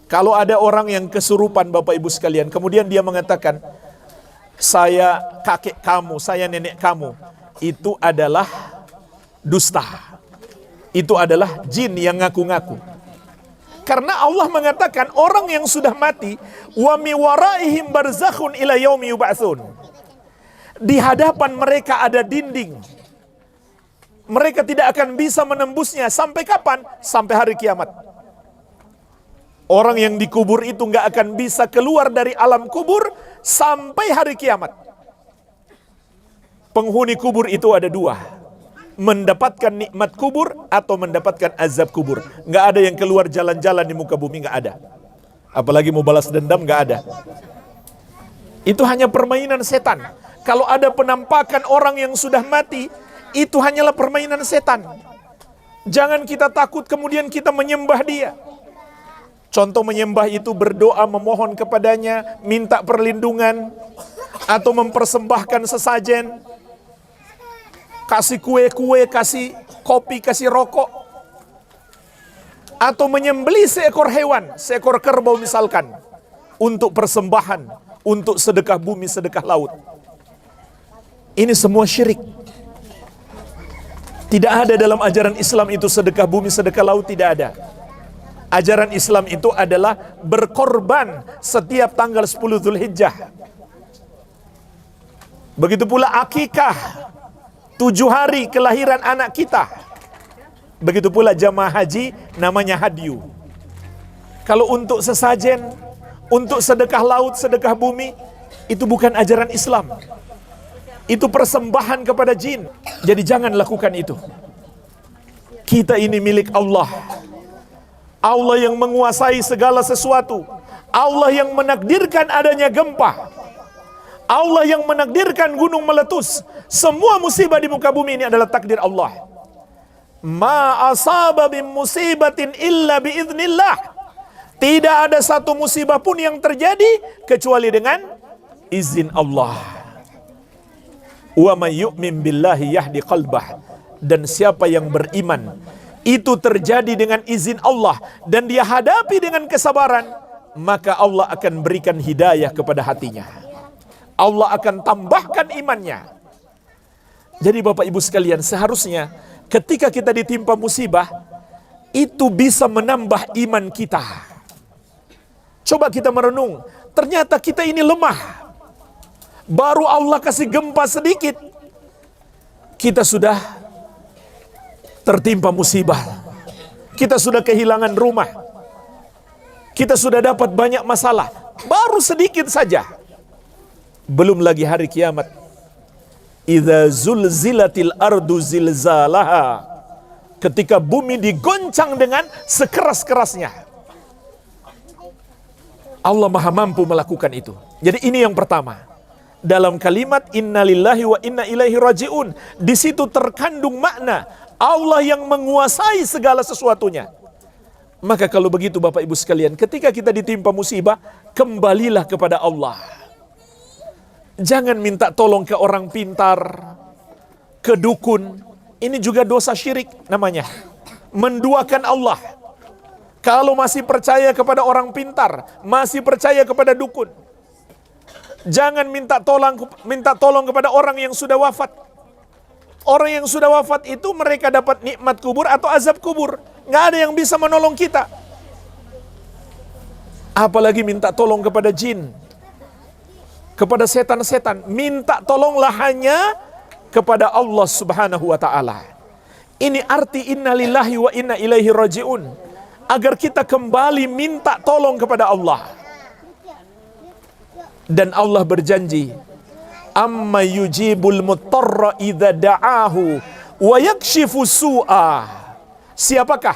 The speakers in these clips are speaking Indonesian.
Kalau ada orang yang kesurupan Bapak Ibu sekalian, kemudian dia mengatakan, saya kakek kamu, saya nenek kamu, itu adalah dusta. Itu adalah jin yang ngaku-ngaku. Karena Allah mengatakan orang yang sudah mati, wa mi waraihim barzakhun ila yaumi yub'atsun. Di hadapan mereka ada dinding. Mereka tidak akan bisa menembusnya sampai kapan? Sampai hari kiamat. Orang yang dikubur itu nggak akan bisa keluar dari alam kubur sampai hari kiamat. Penghuni kubur itu ada dua, mendapatkan nikmat kubur atau mendapatkan azab kubur. Nggak ada yang keluar jalan-jalan di muka bumi, nggak ada. Apalagi mau balas dendam, nggak ada. Itu hanya permainan setan. Kalau ada penampakan orang yang sudah mati, itu hanyalah permainan setan. Jangan kita takut kemudian kita menyembah dia. Contoh menyembah itu berdoa memohon kepadanya, minta perlindungan, atau mempersembahkan sesajen, kasih kue-kue, kasih kopi, kasih rokok, atau menyembelih seekor hewan, seekor kerbau misalkan, untuk persembahan, untuk sedekah bumi, sedekah laut. Ini semua syirik. Tidak ada dalam ajaran Islam itu sedekah bumi, sedekah laut, tidak ada. Ajaran Islam itu adalah berkorban setiap tanggal 10 Dzulhijjah. Begitu pula akikah, 7 hari kelahiran anak kita. Begitu pula jamaah haji, namanya hadyu. Kalau untuk sesajen, untuk sedekah laut, sedekah bumi, itu bukan ajaran Islam. Itu persembahan kepada jin. Jadi jangan lakukan itu. Kita ini milik Allah. Allah yang menguasai segala sesuatu. Allah yang menakdirkan adanya gempa. Allah yang menakdirkan gunung meletus. Semua musibah di muka bumi ini adalah takdir Allah. Ma asaba min musibatin illa biiznillah. Tidak ada satu musibah pun yang terjadi kecuali dengan izin Allah. Wa may yu'min billahi yahdi qalbah. Dan siapa yang beriman, itu terjadi dengan izin Allah dan dia hadapi dengan kesabaran, maka Allah akan berikan hidayah kepada hatinya. Allah akan tambahkan imannya. Jadi Bapak Ibu sekalian, seharusnya ketika kita ditimpa musibah, itu bisa menambah iman kita. Coba kita merenung, ternyata kita ini lemah. Baru Allah kasih gempa sedikit, kita sudah tertimpa musibah. Kita sudah kehilangan rumah. Kita sudah dapat banyak masalah. Baru sedikit saja. Belum lagi hari kiamat. Idza zulzilatil ardu zilzalaha. Ketika bumi digoncang dengan sekeras-kerasnya. Allah Maha mampu melakukan itu. Jadi ini yang pertama. Dalam kalimat innalillahi wa inna ilaihi raji'un, di situ terkandung makna Allah yang menguasai segala sesuatunya. Maka kalau begitu Bapak Ibu sekalian, ketika kita ditimpa musibah, kembalilah kepada Allah. Jangan minta tolong ke orang pintar, ke dukun. Ini juga dosa syirik namanya. Menduakan Allah. Kalau masih percaya kepada orang pintar, masih percaya kepada dukun, jangan minta tolong kepada orang yang sudah wafat. Orang yang sudah wafat itu mereka dapat nikmat kubur atau azab kubur. Nggak ada yang bisa menolong kita. Apalagi minta tolong kepada jin, kepada setan-setan. Minta tolonglah hanya kepada Allah Subhanahu wa ta'ala. Ini arti innalillahi wa inna ilaihi raji'un. Agar kita kembali minta tolong kepada Allah. Dan Allah berjanji, amma yujibul mutarra idza da'ahu wa yakshifu su'a. Siapakah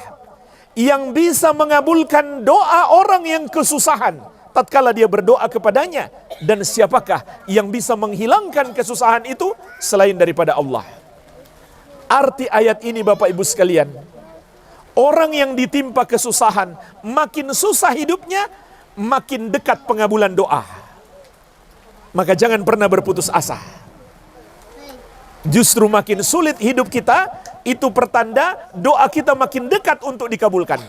yang bisa mengabulkan doa orang yang kesusahan tatkala dia berdoa kepadanya, dan siapakah yang bisa menghilangkan kesusahan itu selain daripada Allah? Arti ayat ini Bapak Ibu sekalian, orang yang ditimpa kesusahan, makin susah hidupnya, makin dekat pengabulan doa. Maka jangan pernah berputus asa. Justru makin sulit hidup kita, itu pertanda doa kita makin dekat untuk dikabulkan.